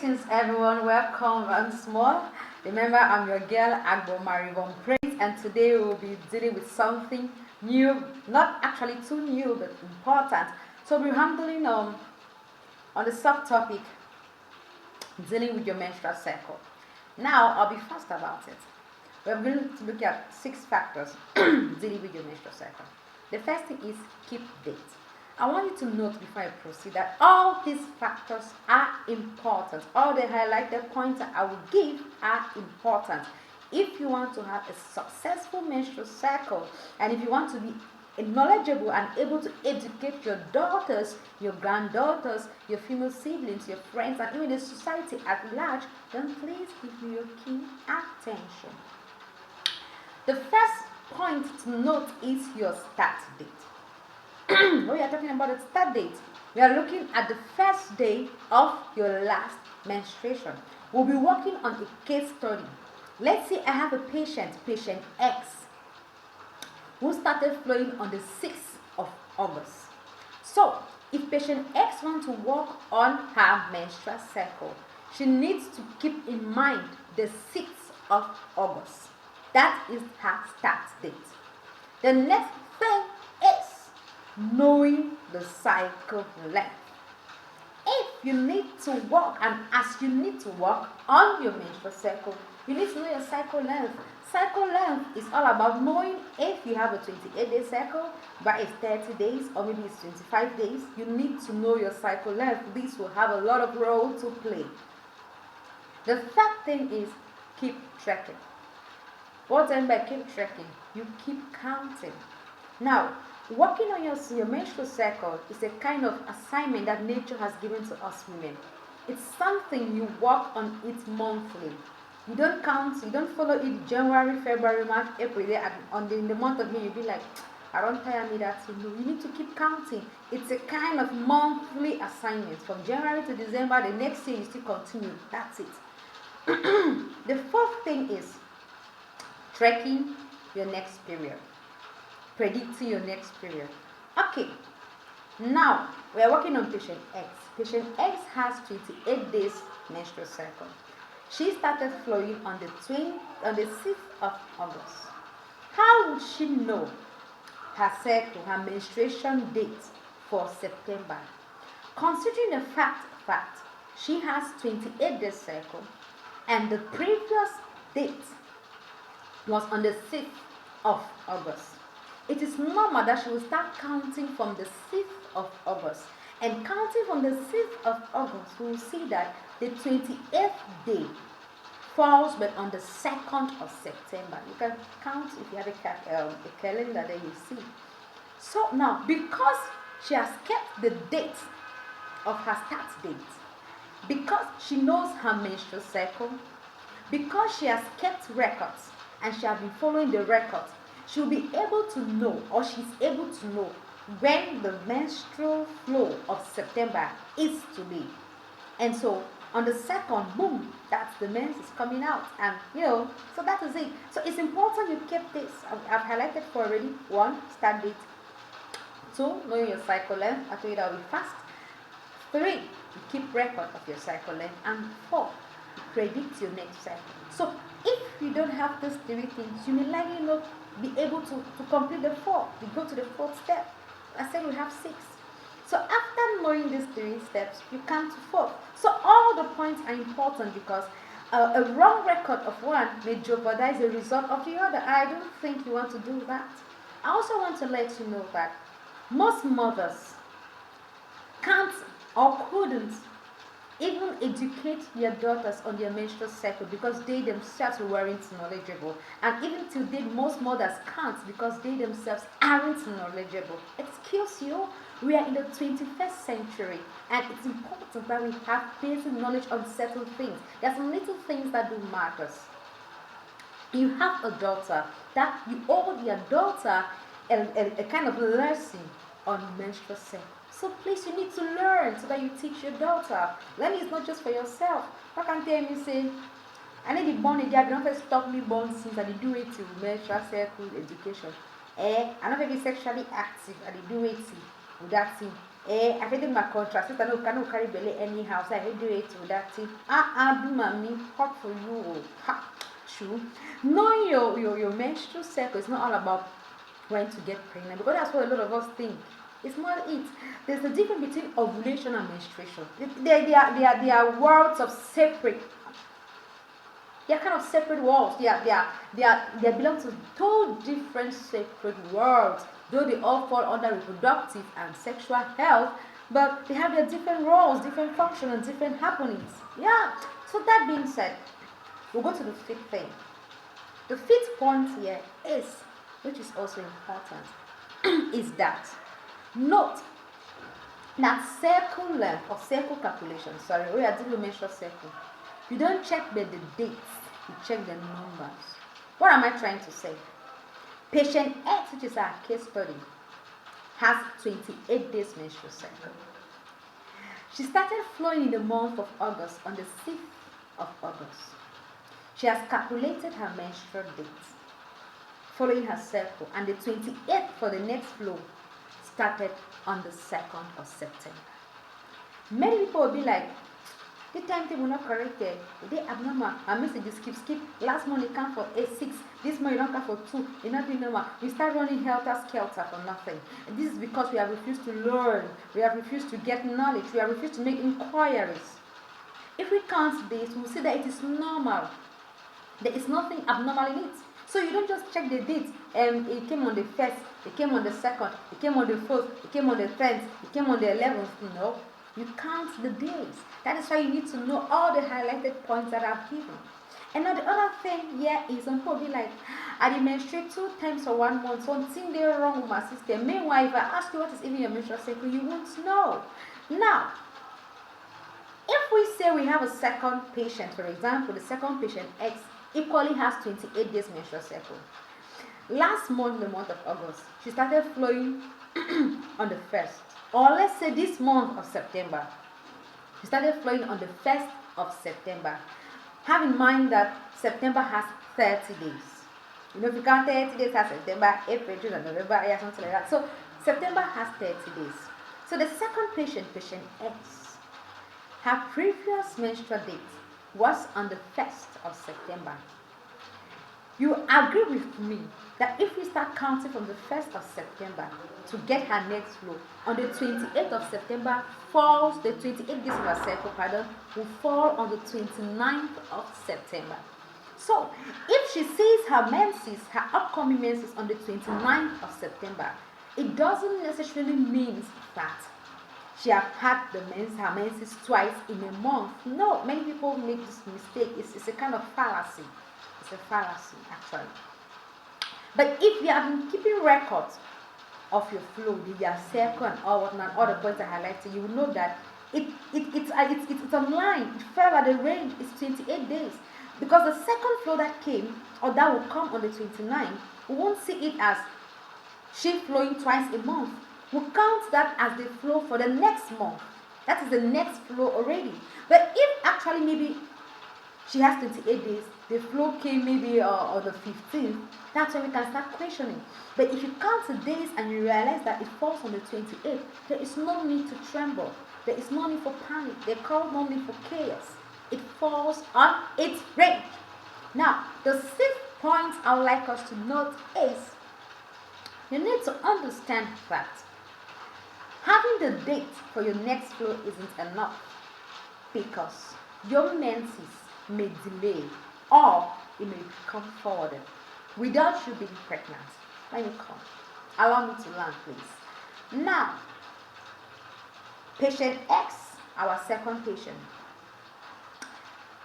Greetings everyone, welcome once more. Remember, I'm your girl Agbo Marivon Praise, and today we'll be dealing with something new, not actually too new but important. So we're handling on the subtopic dealing with your menstrual cycle. Now I'll be fast about it. We're going to look at 6 factors dealing with your menstrual cycle. The first thing is keep date. I want you to note before I proceed that all these factors are important. All the highlighted points that I will give are important. If you want to have a successful menstrual cycle, and if you want to be knowledgeable and able to educate your daughters, your granddaughters, your female siblings, your friends, and even the society at large, then please give me your keen attention. The first point to note is your start date. When we are talking about the start date, we are looking at the first day of your last menstruation. We'll be working on a case study. Let's say I have a patient X, who started flowing on the 6th of August. So, if patient X wants to work on her menstrual cycle, she needs to keep in mind the 6th of August. That is her start date. The next thing is knowing the cycle length. If you need to work, and as you need to work on your menstrual cycle, you need to know your cycle length. Cycle length is all about knowing if you have a 28-day cycle, but it's 30 days, or maybe it's 25 days. You need to know your cycle length. This will have a lot of role to play. The third thing is keep tracking. What do I mean by keep tracking? You keep counting. Now, working on your menstrual cycle is a kind of assignment that nature has given to us women. It's something you work on it monthly. You don't count, you don't follow it January, February, March, April, and in the month of May you'll be like, I don't tire me that to know. You need to keep counting. It's a kind of monthly assignment. From January to December, the next year you still continue. That's it. The fourth thing is tracking your next period. Predicting your next period. Okay, now we are working on patient X. Patient X has 28 days menstrual cycle. She started flowing on the 6th of August. How would she know her cycle, her menstruation date for September? Considering the fact that she has 28 days cycle and the previous date was on the 6th of August. It is normal that she will start counting from the 6th of August. And counting from the 6th of August, we will see that the 28th day falls but on the 2nd of September. You can count if you have a calendar that you see. So now, because she has kept the date of her start date, because she knows her menstrual cycle, because she has kept records and she has been following the records, she'll be able to know, or she's able to know, when the menstrual flow of September is to be. And so on the 2nd, boom, that's the mens is coming out, and so that is it. So it's important you keep this. I've highlighted for already. 1, start date. 2, knowing your cycle length. I told you that will be fast. 3, you keep record of your cycle length, and 4, you predict your next cycle. So if you don't have these 3 things, you may likely not be able to complete the 4. You go to the 4th step. I said we have 6. So after knowing these 3 steps, you come to 4. So all the points are important, because a wrong record of one may jeopardize the result of the other. I don't think you want to do that. I also want to let you know that most mothers can't or couldn't even educate their daughters on their menstrual cycle because they themselves weren't knowledgeable. And even till date, most mothers can't because they themselves aren't knowledgeable. Excuse you, we are in the 21st century, and it's important that we have basic knowledge on certain things. There are some little things that do matter. You have a daughter, that you owe your daughter a kind of lesson on menstrual cycle. So please, you need to learn so that you teach your daughter. Learning is not just for yourself. You can tell me, say, I need to born again. Don't stop me born since I do it to menstrual cycle education. I'm not very sexually active. I do it with that thing. I think my contraceptive cannot carry belly anyhow, so I do it with that thing. Do mommy, hot for you. Ha, true. Knowing your menstrual cycle is not all about when to get pregnant, because that's what a lot of us think. It's not it. There's a difference between ovulation and menstruation. They are worlds of separate. They are kind of separate worlds. They belong to two different separate worlds. Though they all fall under reproductive and sexual health, but they have their different roles, different functions, and different happenings. Yeah. So that being said, we'll go to the fifth thing. The fifth point here is, which is also important, is that note that circle length or circle calculation. Sorry, we are doing menstrual circle. You don't check the dates, you check the numbers. What am I trying to say? Patient X, which is our case study, has 28 days menstrual cycle. She started flowing in the month of August on the 6th of August. She has calculated her menstrual date following her cycle, and the 28th for the next flow started on the 2nd of September. Many people will be like, the timetable not corrected, they abnormal, our messages skip. Last month it count for 6, this month you don't count for 2, you're not doing normal. We start running helter-skelter for nothing. And this is because we have refused to learn, we have refused to get knowledge, we have refused to make inquiries. If we count this, we'll see that it is normal. There is nothing abnormal in it. So you don't just check the date. It came on the 1st, it came on the 2nd, it came on the 4th, it came on the 10th, it came on the 11th. No. You count the days. That is why you need to know all the highlighted points that I've given. And now the other thing here is some people be like, I did menstruate 2 times for 1 month, something there wrong with my system. Meanwhile, if I ask you what is even your menstrual cycle, you won't know. Now, if we say we have a second patient, for example, the second patient X equally has 28 days menstrual cycle. Last month, the month of August, she started flowing on the 1st. Or let's say this month of September, she started flowing on the 1st of September. Have in mind that September has 30 days. You know, if you count 30 days as September, April, June, and November, yeah, something like that. So September has 30 days. So the second patient, patient X, her previous menstrual date was on the 1st of September. You agree with me that if we start counting from the 1st of September to get her next flow, on the 28th of September falls, the 28 days of her cycle, will fall on the 29th of September. So, if she sees her menses, her upcoming menses on the 29th of September, it doesn't necessarily mean that she has had her menses twice in a month. No, many people make this mistake. It's a kind of fallacy. It's a fallacy, actually. But if you have been keeping records of your flow, your circle and all the points I highlighted, you will know that it's online. It fell at the range. It's 28 days. Because the second flow that came, or that will come on the 29th, we won't see it as she flowing twice a month. We'll count that as the flow for the next month. That is the next flow already. But if actually maybe she has 28 days, the flow came maybe on the 15th, that's when we can start questioning. But if you count the days and you realize that it falls on the 28th, there is no need to tremble. There is no need for panic. They call no need for chaos. It falls on its range. Now, the 6th point I would like us to note is you need to understand that having the date for your next flow isn't enough, because your menses may delay or it may come forward without you being pregnant. Let me come. Allow me to learn, please. Now, patient X, our second patient,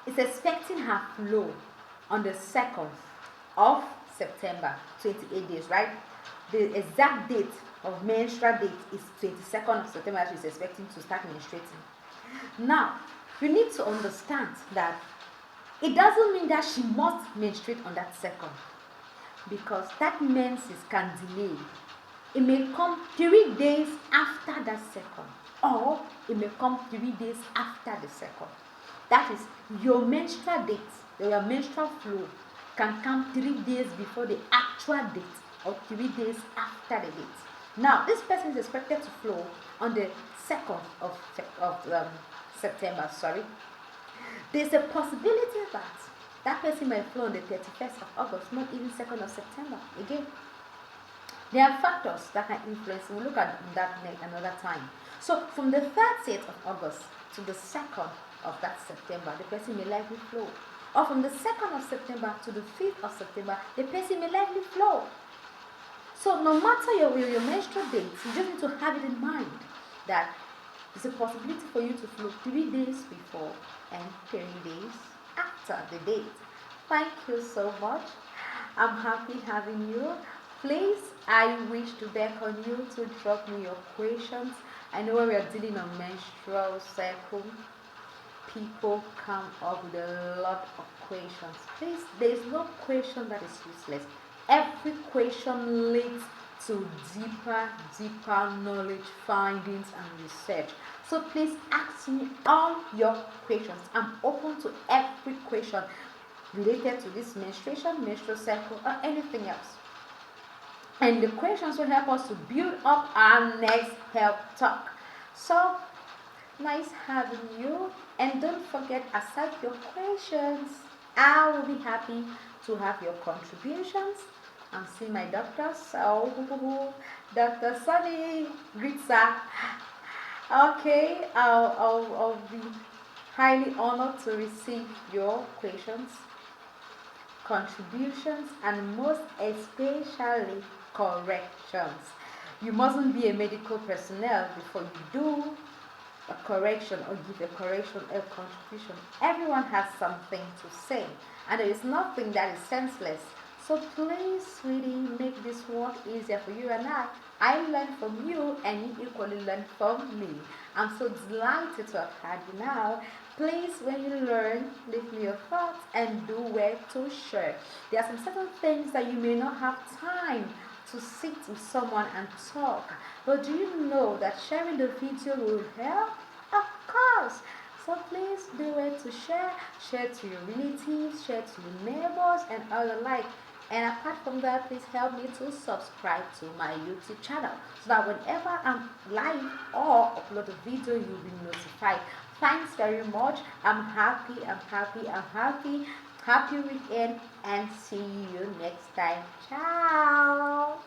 is expecting her flow on the 2nd of September, 28 days, right? The exact date of menstrual date is 22nd of September. She's expecting to start menstruating. Now, you need to understand that it doesn't mean that she must menstruate on that 2nd, because that menses can delay. It may come 3 days after that 2nd, or it may come 3 days after the 2nd. That is, your menstrual date, your menstrual flow can come 3 days before the actual date, or 3 days after the date. Now, this person is expected to flow on the 2nd of September. Sorry, there's a possibility that that person might flow on the 31st of August, not even 2nd of September. Again, there are factors that can influence. We'll look at that another time. So, from the 30th of August to the 2nd of that September, the person may likely flow. Or from the 2nd of September to the 5th of September, the person may likely flow. So no matter your menstrual dates, you just need to have it in mind that there's a possibility for you to flow 3 days before and 3 days after the date. Thank you so much. I'm happy having you. Please, I wish to beckon you to drop me your questions. I know when we are dealing on menstrual cycle, people come up with a lot of questions. Please, there is no question that is useless. Every question leads to deeper knowledge, findings, and research. So please ask me all your questions. I'm open to every question related to this menstruation, menstrual cycle, or anything else. And the questions will help us to build up our next health talk. So nice having you. And don't forget, aside your questions, I will be happy to have your contributions. I'm seeing my doctor, so Dr. Sunny Gritsa. Okay, I'll be highly honored to receive your questions, contributions, and most especially corrections. You mustn't be a medical personnel before you do a correction or give a correction or contribution. Everyone has something to say, and there is nothing that is senseless. So please, sweetie, make this work easier for you and I. I learn from you, and you equally learn from me. I'm so delighted to have had you now. Please, when you learn, leave me your thoughts and do where to share. There are some certain things that you may not have time to sit with someone and talk. But do you know that sharing the video will help? Of course. So please do it to share. Share to your relatives, share to your neighbors, and all the like. And apart from that, please help me to subscribe to my YouTube channel so that whenever I'm live or upload a video, you'll be notified. Thanks very much. I'm happy. Happy weekend, and see you next time. Ciao.